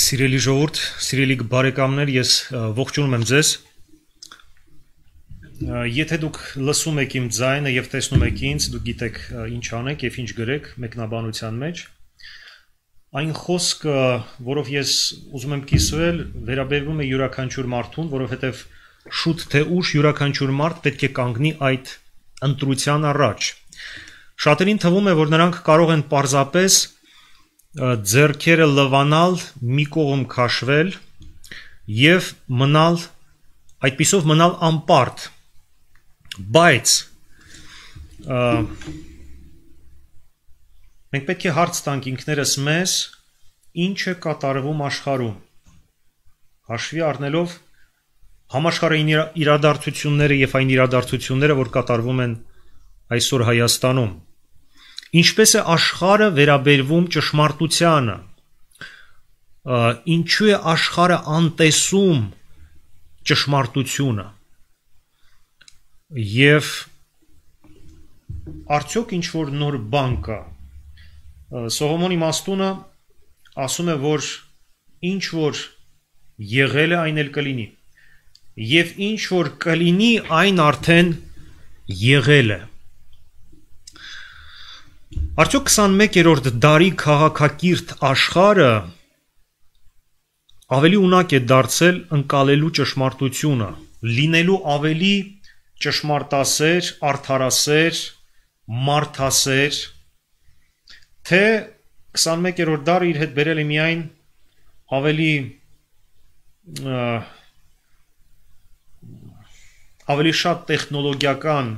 Սիրելի ժողովուրդ, սիրելի բարեկամներ, ես ողջունում եմ ձեզ։ Եթե դուք լսում եք իմ ձայնը եւ տեսնում եք ինձ, դուք գիտեք ինչ անեք եւ ինչ գրեք մեկնաբանության մեջ։ Այն խոսքը, որով ես ուզում եմ կիսվել, վերաբերվում է յուրաքանչյուր մարդուն, որովհետեւ շուտ թե ուշ յուրաքանչյուր մարդ պետք է կանգնի այդ ընտրության առաջ։ Շատերին թվում է, որ նրանք կարող են պարզապես ձեռքերը լվանալ, մի կողմ քաշվել եւ մնալ այդպիսով մնալ անպարտ, բայց մենք պետք է հարց տանք ինքներս մեզ, ինչ է կատարվում աշխարհում, հաշվի առնելով համաշխարհային իրադարձությունները եւ այն իրադարձությունները, որ կատարվում են այսօր Հայաստանում։ Ինչպես է աշխարհը վերաբերվում ճշմարտությանը, ինչու է աշխարհը անտեսում ճշմարտությունը եւ արդյոք ինչ որ նոր բան կա։ Սողոմոնի Մաստունը ասում է, որ ինչ որ եղել է, այն էլ կլինի, եւ ինչ որ կլինի, այն արդեն եղել է։ Արդյոք 21-րդ դարի քաղաքակիրթ աշխարհը ավելի ունակ է դարձել ընկալելու ճշմարտությունը, լինելու ավելի ճշմարտասեր, արդարասեր, մարդասեր, թե 21-րդ դարը իր հետ բերել է միայն ավելի շատ տեխնոլոգիական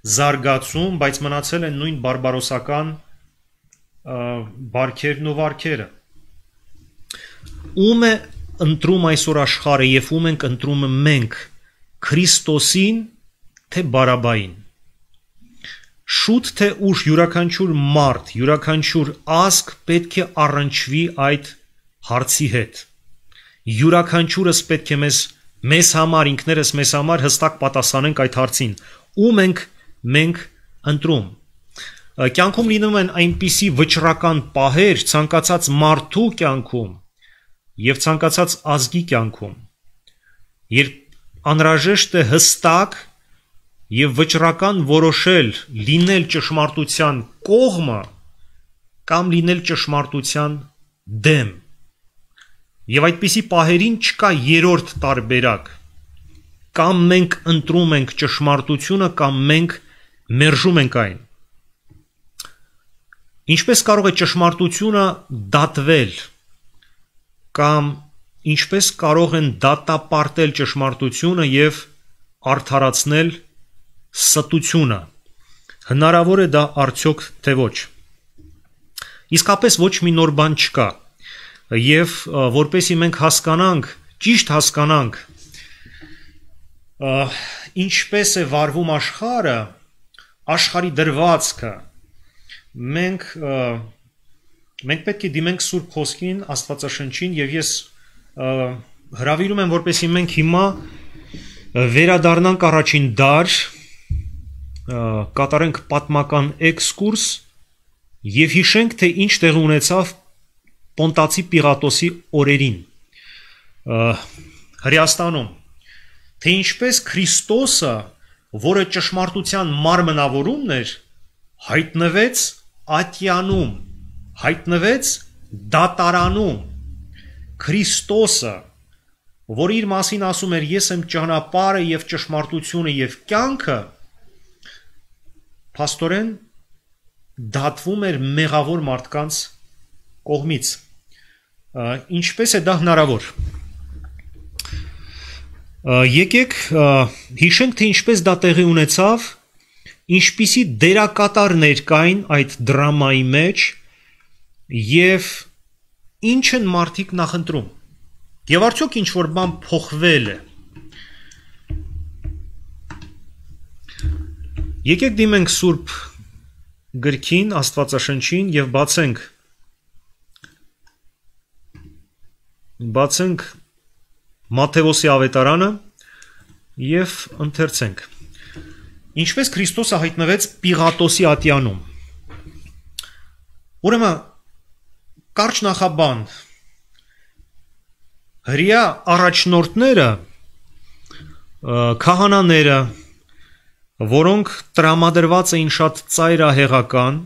զարգացում, բայց մնացել են նույն բարբարոսական բարքերն ու վարքերը։ Ում է ընտրում այսօր աշխարհը եւ ում ենք ընտրում մենք, Քրիստոսին թե Բարաբային։ Շուտ թե ուշ յուրաքանչյուր մարդ, յուրաքանչյուր ազգ պետք է առնչվի այդ հարցի հետ։ Յուրաքանչյուրս պետք է մեզ համար, ինքներս մեզ համար հստակ պատասխանենք այդ հարցին։ Ում ենք մենք ընտրում։ Կյանքում լինում են այնպիսի վճռական պահեր ցանկացած մարդու կյանքում եւ ցանկացած ազգի կյանքում, երբ անհրաժեշտ է հստակ եւ վճռական որոշել լինել ճշմարտության կողմը կամ լինել ճշմարտության դեմ։ Եվ այդպիսի պահերին չկա երրորդ տարբերակ։ Կամ մենք ընտրում ենք ճշմարտությունը, կամ մենք մերժում ենք այն։ Ինչպես կարող է ճշմարտությունը դատվել, կամ ինչպես կարող են դատապարտել ճշմարտությունը եւ արդարացնել ստությունը։ Հնարավոր է դա արդյոք թե ոչ։ Իսկապես ոչ մի նոր բան չկա։ Եվ որպեսզի մենք հասկանանք, ճիշտ հասկանանք, ինչպես է վարվում աշխարհը, աշխարհի դրվածքը, մենք պետք է դիմենք Սուրբ Խոսքին, Աստվածաշնչին, եւ ես հրավիրում եմ, որպեսզի մենք հիմա վերադառնանք առաջին դար, կատարենք պատմական էքսկուրս եւ հիշենք, թե ինչ տեղի ունեցավ Պոնտացի Պիղատոսի օրերին Հրեաստանում, թե ինչպես Քրիստոսը, որը ճշմարտության մարմնավորումն էր, հայտնվեց ատյանում, հայտնվեց դատարանում։ Քրիստոսը, որ իր մասին ասում էր, ես եմ ճանապարհը եւ ճշմարտությունը եւ կյանքը, փաստորեն դատվում էր մեղավոր մարդկանց կողմից։ Ինչպես է դա հնարավոր։ Եկեք հիշենք, թե ինչպես դա տեղի ունեցավ, ինչպիսի դերակատարներ կային այդ դրամայի մեջ եւ ինչ են մարդիկ նախընտրում։ Եվ արդյոք ինչ որ բան փոխվել է։ Եկեք դիմենք Սուրբ գրքին, Աստվածաշնչին եւ բացենք Մատթեոսի ավետարանը եւ ընթերցենք։ Ինչպես Քրիստոսը հայտնվեց Պիղատոսի ատյանում։ Ուրեմն կարճ նախաբան հրեա առաջնորդները, քահանաները, որոնք տրամադրված էին շատ ծայրահեղական,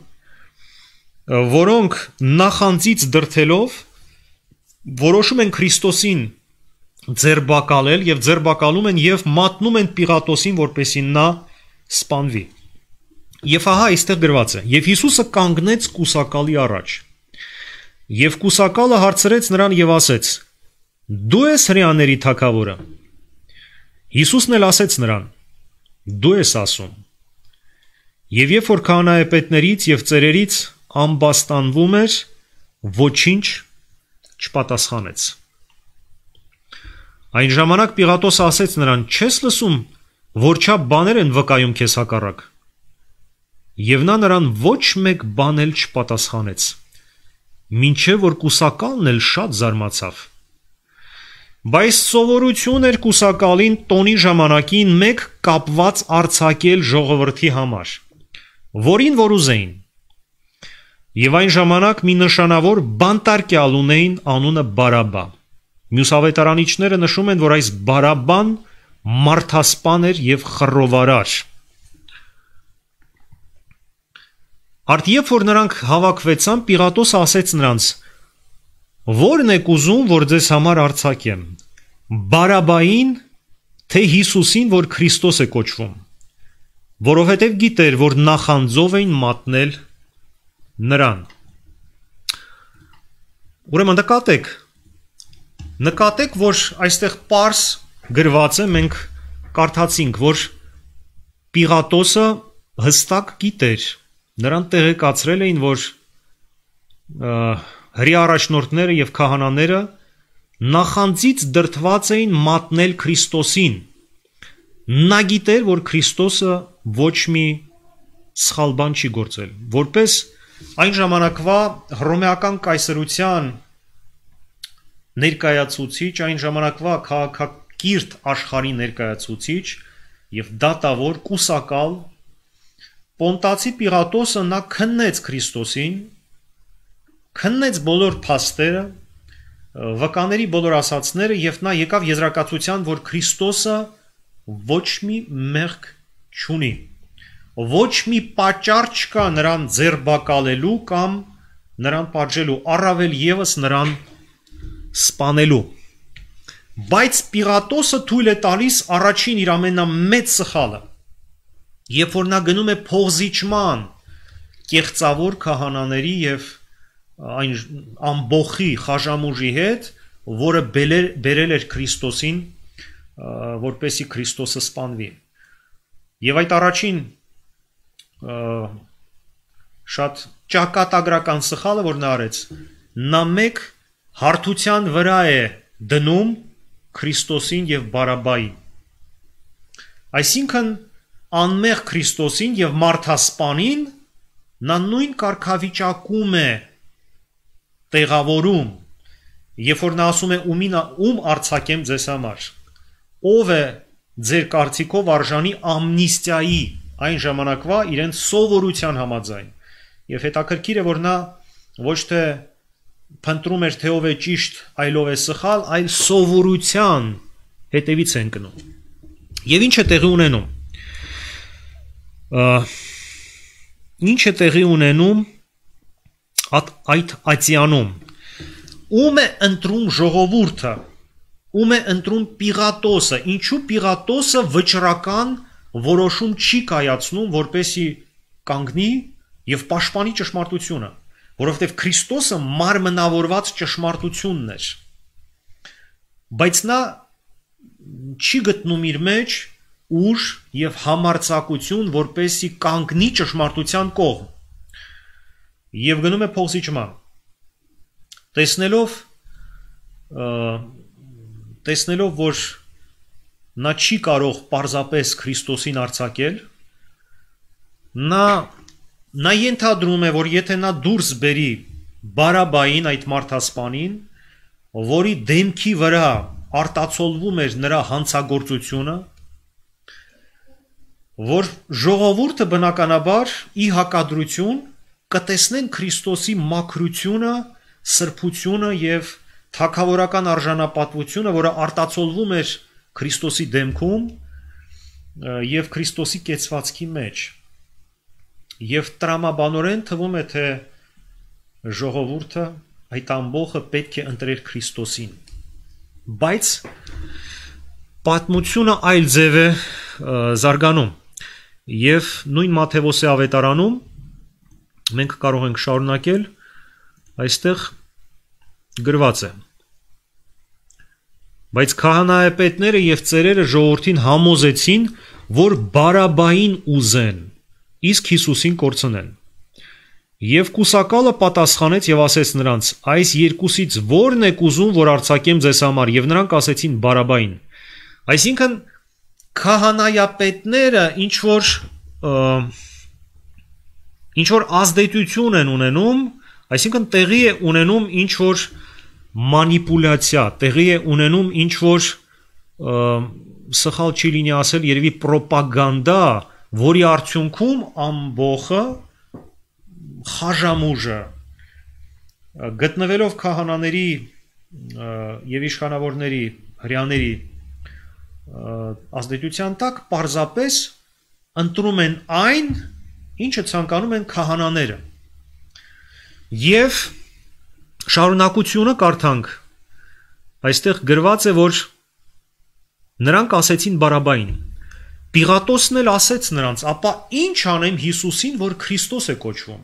որոնք նախանձից դրդելով որոշում են Քրիստոսին ձերբակալել եւ ձերբակալում են եւ մատնում են Պիղատոսին, որպեսզի նա սպանվի։ Եվ ահա այստեղ գրված է. «Եվ Հիսուսը կանգնեց կուսակալի առաջ, եւ կուսակալը հարցրեց նրան եւ ասեց. Դու ես հրեաների թագավորը։ Հիսուսն էլ ասեց նրան. Դու ես ասում։ Եվ երբ որ քահանայապետներից եւ ծերերից ամբաստանվում էր, ոչինչ չպատասխանեց։ Այն ժամանակ Պիղատոսը ասեց նրան. Չես լսում, որչափ բաներ են վկայում քեզ հակառակ։ Եվ նա նրան ոչ մեկ բան էլ չպատասխանեց, մինչև որ կուսակալն էլ շատ զարմացավ։ Բայց սովորություն էր կուսակալին տոնի ժամանակին մեկ կապված արձակել ժողովրդի համար, որին որ ուզեին։ Եվ այն ժամանակ մի նշանավոր բանտարկյալ ունեին անունը Բարաբա։ Մյուս ավետարանիչները նշում են, որ այս Բարաբան մարդասպան էր եւ խռովարար։ Արդ երբ որ նրանք հավաքվեցան, Պիղատոսը ասեց նրանց. Ո՞րն եք ուզում, որ ձեզ համար արձակեմ, Բարաբային, թե Հիսուսին, որ Քրիստոս է կոչվում, որովհետև գիտեր, որ նախանձով էին մատնել նրան։ Ուրեմն նկատեք, որ այստեղ պարզ գրված է, մենք կարդացինք, որ Պիղատոսը հստակ գիտեր, նրան տեղեկացրել էին, որ հրեա առաջնորդները եւ քահանաները նախանձից դրդված էին մատնել Քրիստոսին։ Նա գիտեր, որ Քրիստոսը ոչ մի սխալ բան չի գործել, որպես այն ժամանակվա հռոմեական կայսրության ներկայացուցիչ, այն ժամանակվա քաղաքակիրթ աշխարհի ներկայացուցիչ եւ դատավոր կուսակալ Պոնտացի Պիղատոսը նա քննեց Քրիստոսին, քննեց բոլոր փաստերը, վկաների բոլոր ասացները եւ նա եկավ եզրակացության, որ Քրիստոսը ոչ մի մեղք չունի, ոչ մի պատճառ չկա նրան ձերբակալելու կամ նրան պատժելու, առավել եւս նրան սպանելու։ Բայց Պիղատոսը թույլ է տալիս առաջին իր ամենամեծ սխալը, երբ որ նա գնում է փողզիչման կեղծավոր քահանաների եւ այն ամբոխի խաժամուժի հետ, որը բերել էր Քրիստոսին, որպեսի Քրիստոսը սպանվի։ Եվ այդ առաջին շատ ճակատագրական սխալը, որ նա արեց, նա մեկ հարթության վրա է դնում Քրիստոսին եւ Բարաբային։ Այսինքն անմեղ Քրիստոսին եւ մարդասպանին նա նույն կարգավիճակում է տեղավորում, երբ որ նա ասում է ում արձակեմ ձեզ համար, ով է ձեր կարծիքով արժանի ամնիստիայի այն ժամանակվա իրենց սովորության համաձայն։ Եվ հետաքրքիր է, որ նա ոչ թե փնտրում էր, թե ով է ճիշտ, այլով է սխալ, այլ սովորության հետևից է ընկնում։ Եվ ինչ է տեղի ունենում։ Ինչ է տեղի ունենում այդ ատյանում։ Ում է ընտրում ժողովուրդը, ում է ընտրում Պիղատոսը, ինչու Պիղատոսը վճռական որոշում չի կայացնում, որպեսի կանգնի եւ պաշտպանի ճշմարտությունը, որովհետեւ Քրիստոսը մարմնավորված ճշմարտությունն էր։ Բայց նա չի գտնում իր մեջ ուժ եւ համարձակություն, որպեսի կանգնի ճշմարտության կողմ։ Եվ գնում է փողզիչման։ Տեսնելով, որ նա չի կարող պարզապես Քրիստոսին արձակել, նա ենթադրում է, որ եթե նա դուրս բերի Բարաբային, այդ մարդասպանին, որի դեմքի վրա արտացոլվում էր նրա հանցագործությունը, որ ժողովուրդը բնականաբար ի հակադրություն կտեսնեն Քրիստոսի մաքրությունը, սրբությունը եւ թագավորական արժանապատվությունը, որը արտացոլվում էր Քրիստոսի դեմքում եւ Քրիստոսի կեցվածքի մեջ։ Եվ տրամաբանորեն թվում է, թե ժողովուրդը այդ ամբողջը պետք է ընտրեր Քրիստոսին։ Բայց պատմությունը այլ ձև է զարգանում։ Եվ նույն Մատթեոսի ավետարանում մենք կարող ենք շարունակել, այստեղ գրված է. Բայց քահանայապետները եւ ծերերը ժողովրդին համոզեցին, որ Բարաբային ուզեն, իսկ Հիսուսին կորցնեն։ Եվ կուսակալը պատասխանեց եւ ասեց նրանց. այս երկուսից ո՞րն եք ուզում, որ արձակեմ ձեզ համար, եւ նրանք ասեցին Բարաբային։ Այսինքն քահանայապետները ինչ որ ազդեցություն են ունենում, այսինքն տեղի է ունենում ինչ որ մանիպուլյացիա, տեղի է ունենում ինչ որ սխալ չի լինի ասել, երևի պրոպագանդա, որի արդյունքում ամբողը խաժամուժը գտնվելով քահանաների եւ իշխանավորների հրյաների ազդեցության տակ պարզապես ընտրում են այն, ինչը ցանկանում են քահանաները։ Եվ շարունակությունը կարդանք։ Այստեղ գրված է, որ նրանք ասեցին Բարաբային։ Պիղատոսն էլ ասեց նրանց. ապա ինչ անեմ Հիսուսին, որ Քրիստոս է կոչվում։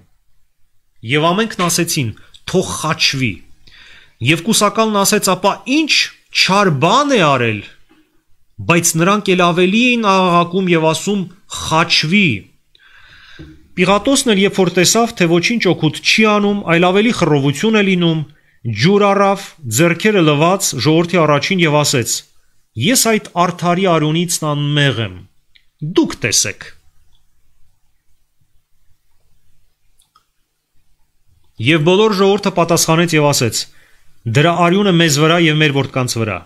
Եվ ամենքն ասեցին. թող խաչվի։ Եվ կուսակալն ասեց. ապա ինչ չար բան է արել։ Բայց նրանք էլ ավելի էին աղաղակում եւ ասում. խաչվի։ Պիղատոսն էլ երբ որ տեսավ, թե ոչինչ օգուտ չի անում, այլ ավելի խռովություն է լինում, ջուր առավ, ձեռքերը լվաց ժողովրդի առաջին եւ ասեց. ես այդ արդարի արյունից անմեղ եմ, դուք տեսեք։ Եվ բոլոր ժողովուրդը պատասխանեց եւ ասեց. դրա արյունը մեզ վրա եւ մեր որդկանց վրա։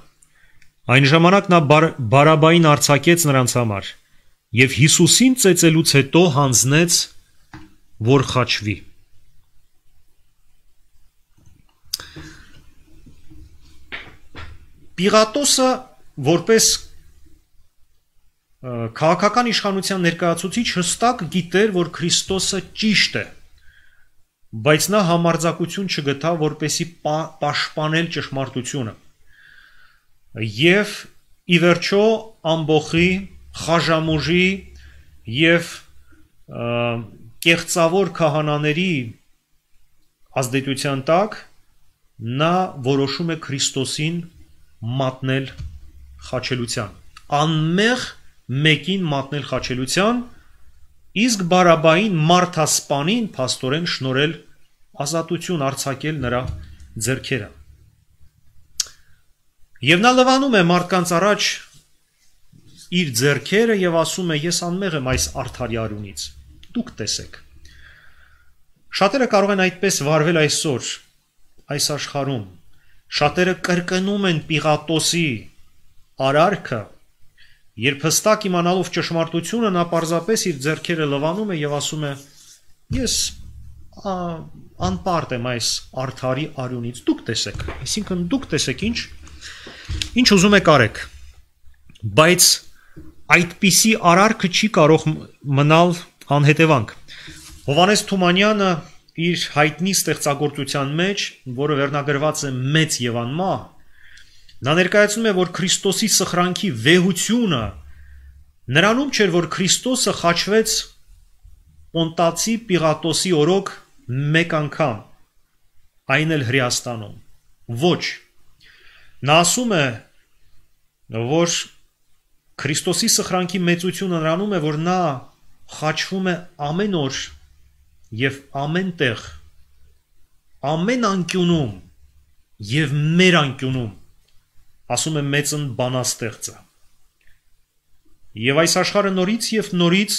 Այն ժամանակ նա Բարաբային արձակեց նրանց համար եւ Հիսուսին ծեծելուց հետո հանձնեց, որ խաչվի։ Պիղատոսը որպես քաղաքական իշխանության ներկայացուցիչ հստակ գիտեր, որ Քրիստոսը ճիշտ է, բայց նա համարձակություն չգտավ, որպեսի պաշտպանել ճշմարտությունը։ Եվ ի վերջո ամբողի, խաժամուժի եւ կեղծավոր քահանաների ազդեցության տակ նա որոշում է Քրիստոսին մատնել խաչելության, անմեղ մեկին մատնել խաչելության, իսկ Բարաբային մարդասպանին փաստորեն շնորհել ազատություն, արձակել նրա ձեռքերը։ Եվ նա լվանում է մարդկանց առաջ իր ձեռքերը եւ ասում է. ես անմեղ եմ այս արդարի արյունից, դուք տեսեք։ Շատերը կարող են այդպես վարվել այսօր այս աշխարհում, շատերը կրկնում են Պիղատոսի արարքը, երբ հստակ իմանալով ճշմարտությունը նա պարզապես իր ձեռքերը լվանում է եւ ասում է. ես անպարտ եմ այս արդարի արյունից, դուք տեսեք։ Այսինքն դուք տեսեք ինչ ուզում եք արեք, բայց այդպիսի արարքը չի կարող մնալ անհետևանք։ Հովհաննես Թումանյանը իր հայտնի ստեղծագործության մեջ, որը վերնագրված է Մեծ եւ անմահ, նա ներկայացնում է, որ Քրիստոսի սխրանքի վեհությունը նրանում չէր, որ Քրիստոսը խաչվեց Պոնտացի Պիղատոսի օրոք մեկ անգամ, այն էլ Հրեաստանում։ Ոչ։ Նա ասում է, որ Քրիստոսի սխրանքի մեծությունը նրանում է, որ նա խաչվում է ամեն օր եւ ամեն տեղ, ամեն անկյունում եւ մեր անկյունում, ասում է մեծն բանաստեղծը։ Եվ այս աշխարհը նորից եւ նորից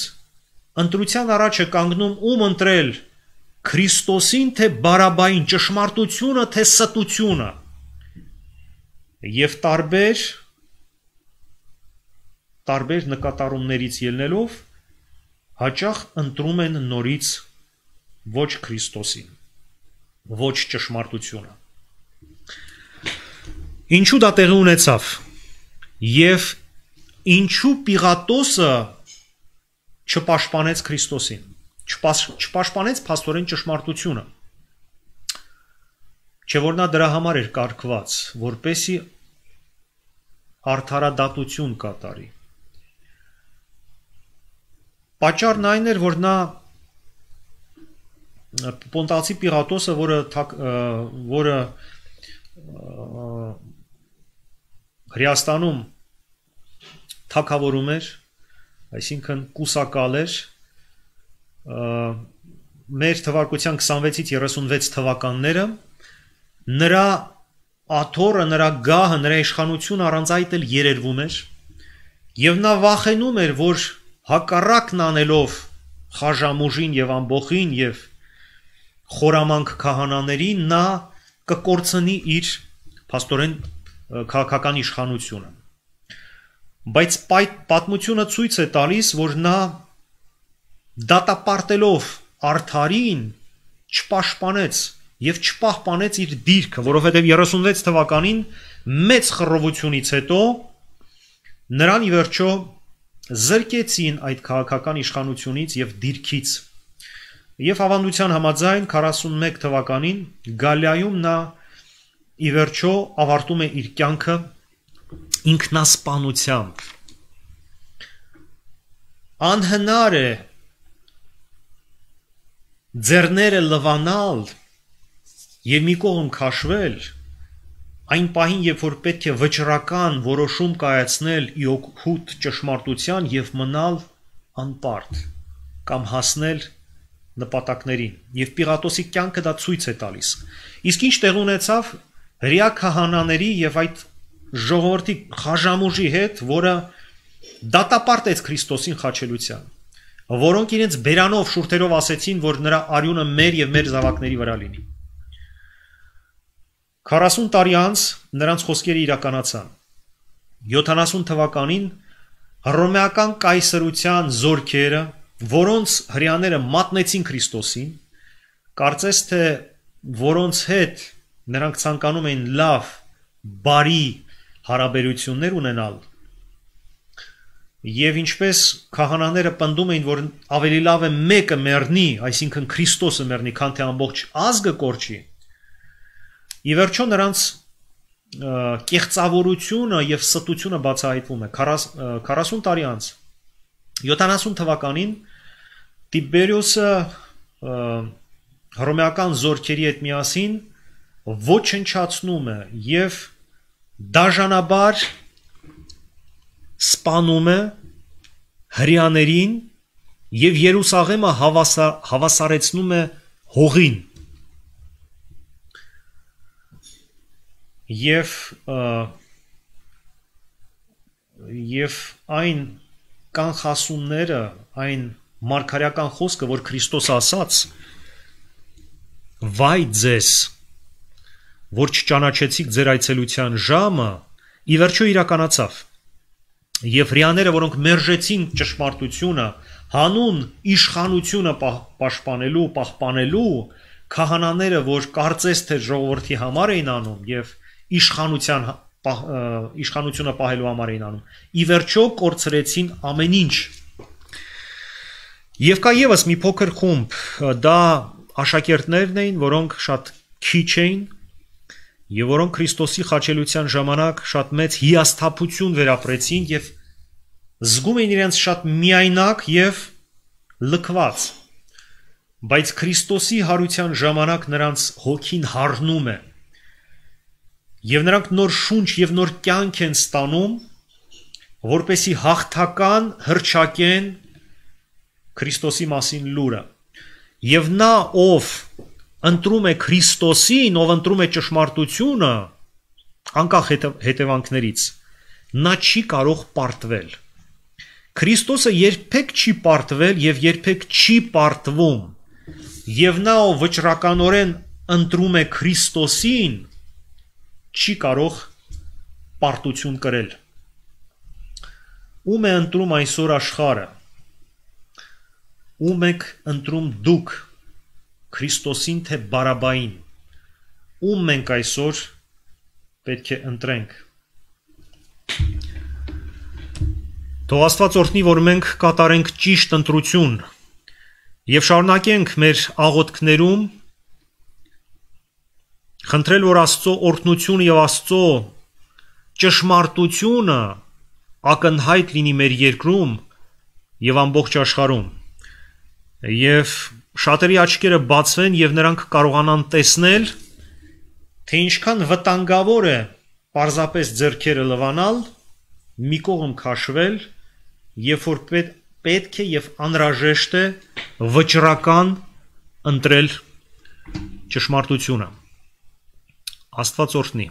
ընտրության առաջ է կանգնում ում ընտրել, Քրիստոսին թե Բարաբային, ճշմարտությունը թե ստությունը։ Եվ տարբեր նկատառումներից ելնելով հաճախ ընտրում են նորից ոչ Քրիստոսին, ոչ ճշմարտությունը։ Ինչու դա տեղի ունեցավ։ Եվ ինչու Պիղատոսը չպաշտպանեց Քրիստոսին, չպաշտպանեց փաստորեն ճշմարտությունը։ Չէ որ նա դրա համար էր կարգված, որպեսի արդարադատություն կատարի։ Պատճառն այն էր, որ նա Պոնտացի Պիղատոսը, որը Հրեաստանում թագավորում էր, այսինքն կուսակալ էր, մեր թվարկության 26-ից 36 թվականները, նրա աթոռը, նրա գահը, նրա իշխանությունը առանց այդ էլ երերվում էր, եւ նա վախենում էր, որ հակառակն անելով խաժամուժին եւ ամբոխին եւ խորամանկ քահանաներին, նա կկորցնի իր փաստորեն քաղաքական իշխանությունը։ Բայց պատմությունը ցույց է տալիս, որ նա դատապարտելով արդարին չպաշտպանեց եւ չպահպանեց իր դիրքը, որովհետեւ 36 թվականին մեծ խռովությունից հետո նրան ի վերջո զրկեցին այդ քաղաքական իշխանությունից եւ դիրքից։ Եվ ավանդության համաձայն 41 թվականին Գալիայում նա ի վերջո ավարտում է իր կյանքը ինքնասպանությամբ։ Անհնար է ձեռները լվանալ եւ մի կողմ քաշվել այն պահին, երբ որ պետք է վճռական որոշում կայացնել ի օգուտ ճշմարտության եւ մնալ անպարտ կամ հասնել նպատակներին։ Եվ Պիղատոսի կյանքը դա ցույց է տալիս։ Իսկ ինչ տեղ ունեցավ հրեա քահանաների եւ այդ ժողովրդի խաժամուժի հետ, որը դատապարտեց Քրիստոսին խաչելության, որոնք իրենց բերանով շուրթերով ասեցին, որ նրա արյունը մեր եւ մեր զավակների վրա լինի։ 40 տարի անց նրանց խոսքերը իրականացան։ 70 թվականին հռոմեական կայսրության զորքերը, որոնց հրեաները մատնեցին Քրիստոսին, կարծես թե որոնց հետ նրանք ցանկանում էին լավ, բարի հարաբերություններ ունենալ, եւ ինչպես քահանաները պնդում էին, որ ավելի լավ է մեկը մեռնի, այսինքն Քրիստոսը մեռնի, քան թե ամբողջ ազգը կորչի, ի վերջո նրանց կեղծավորությունը եւ ստությունը բացահայտվում է 40 տարի անց 70 թվականին Տիբերիոսը հռոմեական զորքերի հետ միասին ոչնչացնում է եւ դաժանաբար սպանում է հրեաներին եւ Երուսաղեմը հավասարեցնում է հողին եւ այն կանխասումները, այն մարգարեական խոսքը, որ Քրիստոս ասաց, վայ ձեզ, որ չճանաչեցիք ձեր այցելության ժամը, ի վերջո իրականացավ։ Եվ հրեաները, որոնք մերժեցին ճշմարտությունը, հանուն իշխանությունը պահպանելու, քահանաները, որ կարծես թե ժողովրդի համար էին անում եւ իշխանությունը պահելու համար էին անում, ի վերջո կորցրեցին ամեն ինչ։ Եվ կա եւս մի փոքր խումբ, դա աշակերտներն էին, որոնք շատ քիչ էին եւ որոնք Քրիստոսի խաչելության ժամանակ շատ մեծ հիասթափություն վերապրեցին եւ զգում էին իրենց շատ միայնակ եւ լքված։ Բայց Քրիստոսի հարության ժամանակ նրանց հոգին հառնում է եւ նրանք նոր շունչ եւ նոր կյանք են ստանում, որպեսի հաղթական հռչակեն Քրիստոսի մասին լուրը։ Եվ նա, ով ընտրում է Քրիստոսին, ով ընտրում է ճշմարտությունը, անկախ հետևանքներից, նա չի կարող պարտվել։ Քրիստոսը երբեք չի պարտվել եւ երբեք չի պարտվում։ Եվ նա, ով վճռականորեն ընտրում է Քրիստոսին, չի կարող պարտություն կրել։ Ում է ընտրում այսօր աշխարհը։ Ում եք ընտրում դուք, Քրիստոսին թե Բարաբային։ Ում մենք այսօր պետք է ընտրենք։ Թող Աստված օրհնի, որ մենք կատարենք ճիշտ ընտրություն եւ շարունակենք մեր աղոթքներում խնդրել, որ Աստծո օրհնությունը եւ Աստծո ճշմարտությունը ակնհայտ լինի մեր երկրում եւ ամբողջ աշխարհում, եւ շատերի աչքերը բացվեն եւ նրանք կարողանան տեսնել, թե ինչքան վտանգավոր է պարզապես ձեռքերը լվանալ, մի կողմ քաշվել, երբ որ պետք է եւ անհրաժեշտ է վճռական ընտրել ճշմարտությունը։ Աստված օրհնի։